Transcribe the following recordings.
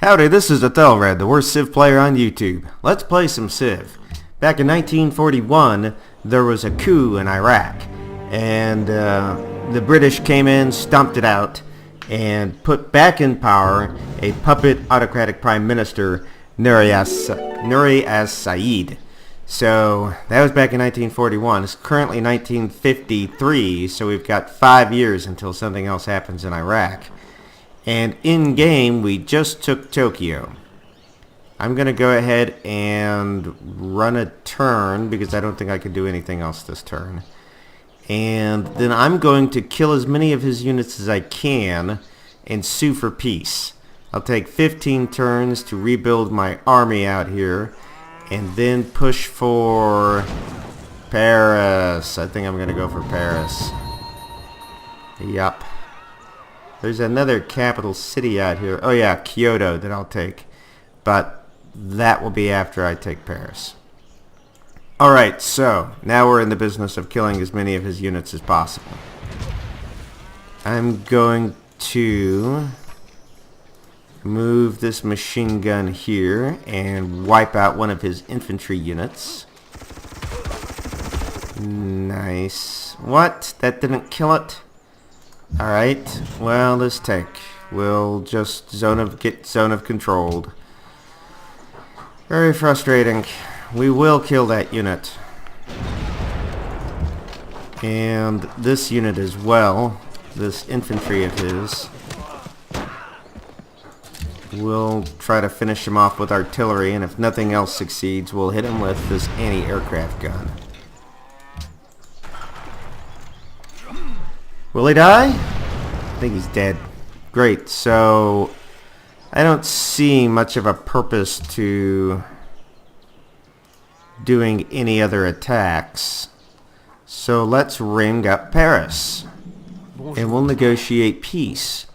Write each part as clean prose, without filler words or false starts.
Howdy, this is Ethelred, the worst Civ player on YouTube. Let's play some Civ. Back in 1941, there was a coup in Iraq, and the British came in, stomped it out, and put back in power a puppet autocratic prime minister, Nuri as Said. So that was back in 1941. It's currently 1953, so we've got 5 years until something else happens in Iraq. And in-game, we just took Tokyo. I'm going to go ahead and run a turn, because I don't think I can do anything else this turn. And then I'm going to kill as many of his units as I can and sue for peace. I'll take 15 turns to rebuild my army out here, and then push for Paris. I think I'm going to go for Paris. Yup. There's another capital city out here. Oh yeah, Kyoto that I'll take. But that will be after I take Paris. Alright, so now we're in the business of killing as many of his units as possible. I'm going to move this machine gun here and wipe out one of his infantry units. Nice. What? That didn't kill it? Alright, well, this tank will just get zone of controlled. Very frustrating. We will kill that unit. And this unit as well, this infantry of his. We'll try to finish him off with artillery, and if nothing else succeeds, we'll hit him with this anti-aircraft gun. Will he die? I think he's dead. Great, so I don't see much of a purpose to doing any other attacks. So let's ring up Paris. And we'll negotiate peace,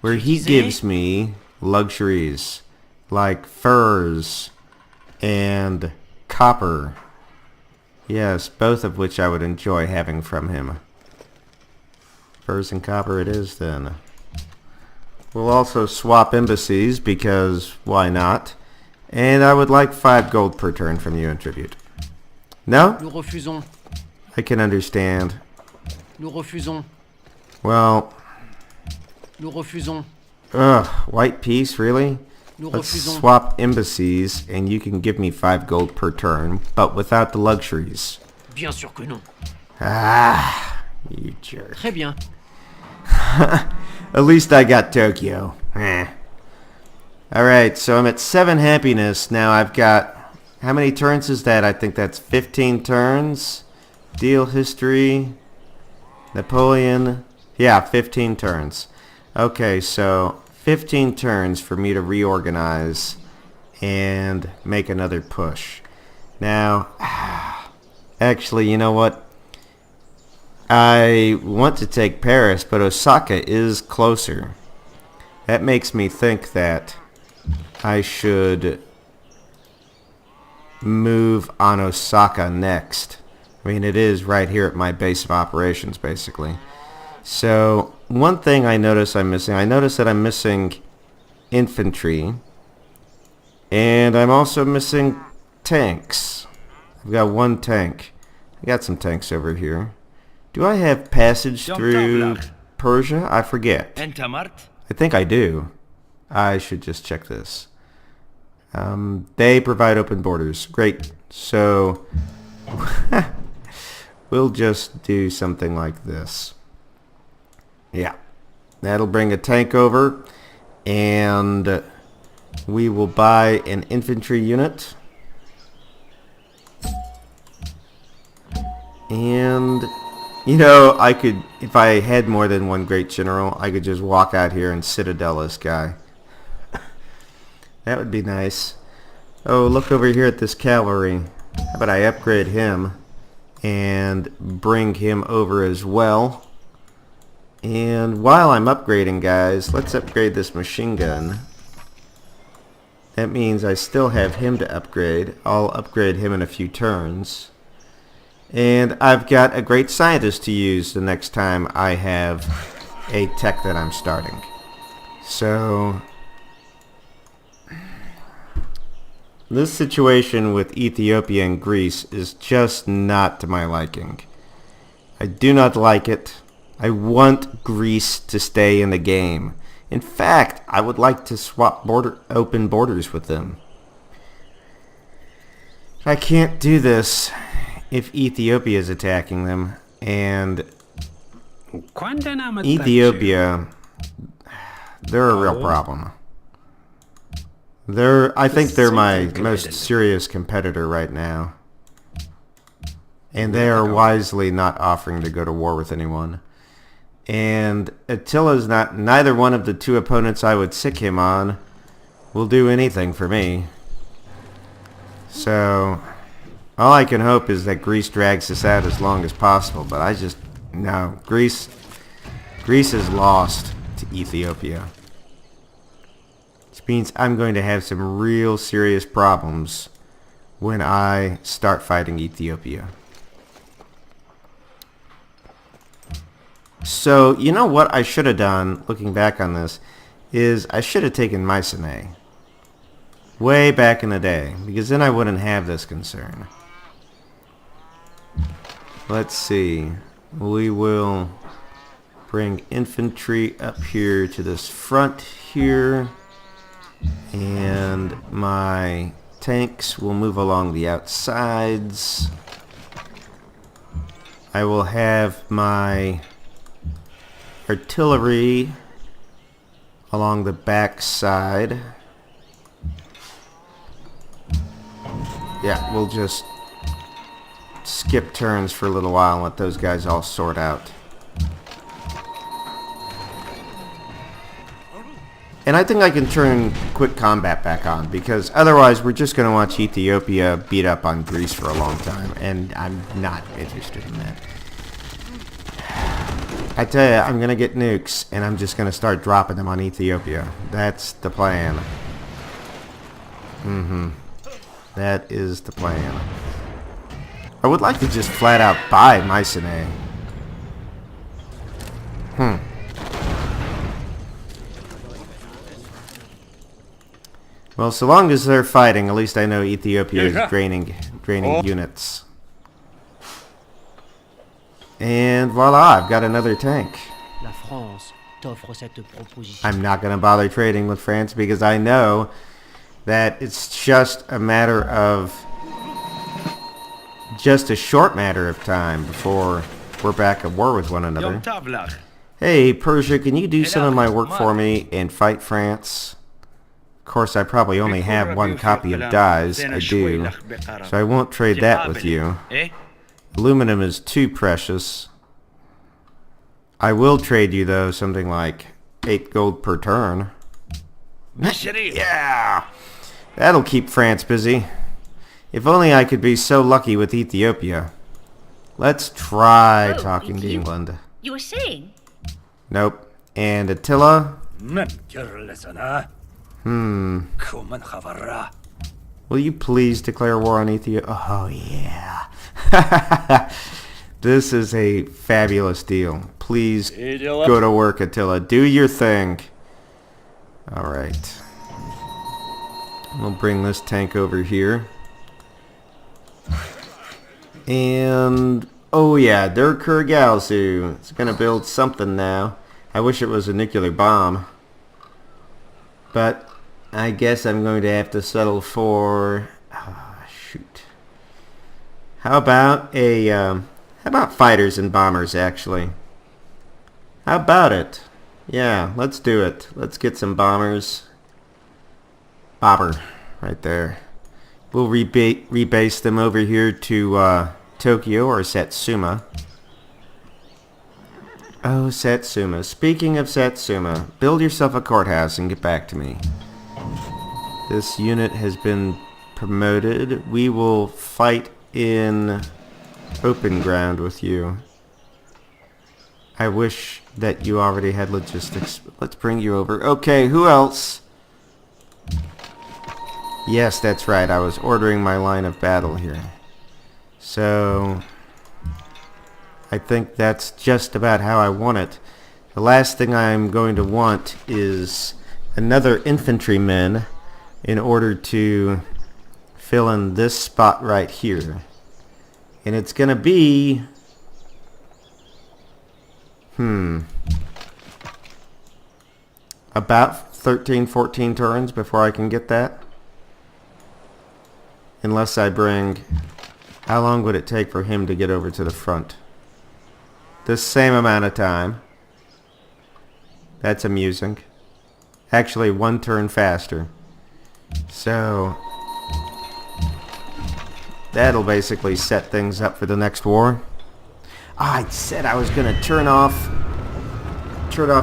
where he gives me luxuries like furs and copper. Yes, both of which I would enjoy having from him. Furs and copper it is then. We'll also swap embassies, because why not? And I would like 5 gold per turn from you in tribute. No? Nous refusons. I can understand. Nous refusons. Well. Nous refusons. Ugh, white peace, really? Nous Let's refusons. swap embassies, and you can give me 5 gold per turn, but without the luxuries. Bien sûr que non. Ah, you jerk. Très bien. At least I got Tokyo. Alright, so I'm at 7 happiness. Now I've got... How many turns is that? I think that's 15 turns. Deal history. Napoleon. Yeah, 15 turns. Okay, so 15 turns for me to reorganize and make another push. Now, actually, you know what? I want to take Paris, but Osaka is closer. That makes me think that I should move on Osaka next. I mean, it is right here at my base of operations, basically. So, one thing I notice I'm missing, I notice that I'm missing infantry, and I'm also missing tanks. I've got 1 tank. I got some tanks over here. Do I have passage through Persia? I forget. I think I do. I should just check this. They provide open borders. Great. So, we'll just do something like this. Yeah. That'll bring a tank over, and we will buy an infantry unit. And... you know, I could, if I had more than 1 great general, I could just walk out here and citadel this guy. That would be nice. Oh, look over here at this cavalry. How about I upgrade him and bring him over as well? And while I'm upgrading, guys, let's upgrade this machine gun. That means I still have him to upgrade. I'll upgrade him in a few turns. And I've got a great scientist to use the next time I have a tech that I'm starting. So This situation with Ethiopia and Greece is just not to my liking. I do not like it. I want Greece to stay in the game. In fact, I would like to swap open borders with them. I can't do this if Ethiopia is attacking them, and Ethiopia, they're a real problem. I think they're my most serious competitor right now. And they are wisely not offering to go to war with anyone. And Attila's neither one of the two opponents I would sick him on will do anything for me. So, all I can hope is that Greece drags this out as long as possible, but no, Greece is lost to Ethiopia. Which means I'm going to have some real serious problems when I start fighting Ethiopia. So, you know what I should have done, looking back on this, is I should have taken Mycenae way back in the day, because then I wouldn't have this concern. Let's see. We will bring infantry up here to this front here, and my tanks will move along the outsides. I will have my artillery along the back side. Yeah, we'll just skip turns for a little while and let those guys all sort out. And I think I can turn quick combat back on, because otherwise we're just going to watch Ethiopia beat up on Greece for a long time, and I'm not interested in that. I tell you, I'm going to get nukes, and I'm just going to start dropping them on Ethiopia. That's the plan. That is the plan. I would like to just flat out buy Mycenae. Well, so long as they're fighting, at least I know Ethiopia is draining units. And voila, I've got another tank. La France t'offre cette proposition. I'm not going to bother trading with France because I know that it's just a short matter of time before we're back at war with one another. Hey, Persia, can you do some of my work for me and fight France? Of course, I probably only have one copy of dyes. I do. So I won't trade that with you. Aluminum is too precious. I will trade you, though, something like 8 gold per turn. Yeah! That'll keep France busy. If only I could be so lucky with Ethiopia. Let's try talking to England. You were saying? Nope. And Attila? Will you please declare war on Ethiopia? Oh, yeah. This is a fabulous deal. Please go to work, Attila. Do your thing. Alright. We'll bring this tank over here. And, oh yeah, Der Kurgalzu. It's gonna build something now. I wish it was a nuclear bomb. But I guess I'm going to have to settle for... shoot. How about fighters and bombers, actually? How about it? Yeah, let's do it. Let's get some bombers. Bomber, right there. We'll rebase them over here to Tokyo or Satsuma. Oh, Satsuma. Speaking of Satsuma, build yourself a courthouse and get back to me. This unit has been promoted. We will fight in open ground with you. I wish that you already had logistics. Let's bring you over. Okay, who else? Yes, that's right. I was ordering my line of battle here. So, I think that's just about how I want it. The last thing I'm going to want is another infantryman in order to fill in this spot right here. And it's gonna be about 13, 14 turns before I can get that. Unless I bring... How long would it take for him to get over to the front? The same amount of time. That's amusing. Actually, 1 turn faster. So... that'll basically set things up for the next war. I said I was going to turn off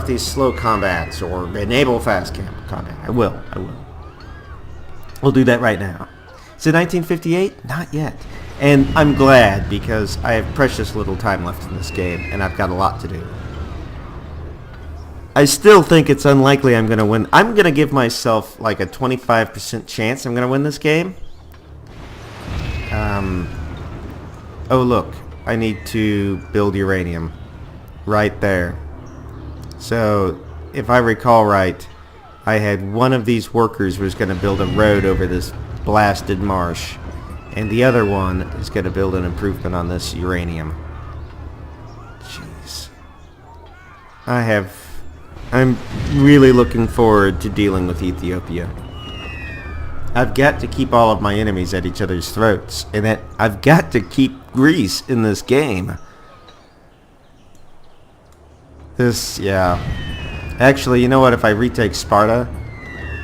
these slow combats or enable fast combat. I will. We'll do that right now. Is it 1958? Not yet. And I'm glad, because I have precious little time left in this game and I've got a lot to do. I still think it's unlikely I'm going to win. I'm going to give myself like a 25% chance I'm going to win this game. Oh look, I need to build uranium right there. So if I recall right, I had one of these workers was going to build a road over this blasted marsh, and the other one is going to build an improvement on this uranium. Jeez. I'm really looking forward to dealing with Ethiopia. I've got to keep all of my enemies at each other's throats, and that I've got to keep Greece in this game. Yeah. Actually, you know what? If I retake Sparta,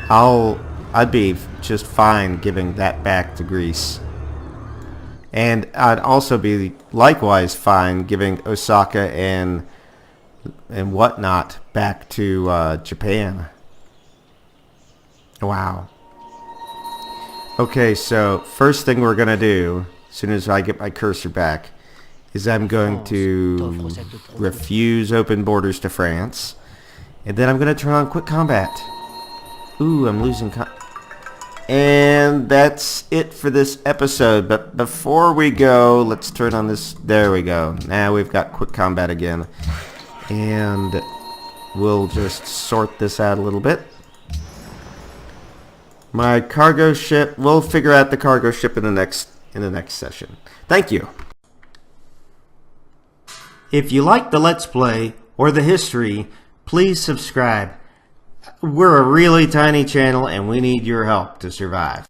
I'd be just fine giving that back to Greece. And I'd also be likewise fine giving Osaka and whatnot back to Japan. Wow. Okay, so first thing we're going to do, as soon as I get my cursor back, is I'm going to refuse open borders to France. And then I'm going to turn on quick combat. Ooh, I'm losing and that's it for this episode. But before we go, let's turn on this. There we go. Now we've got quick combat again. And we'll just sort this out a little bit. My cargo ship, we'll figure out the cargo ship in the next session. Thank you. If you like the Let's Play or the history, please subscribe. We're a really tiny channel and we need your help to survive.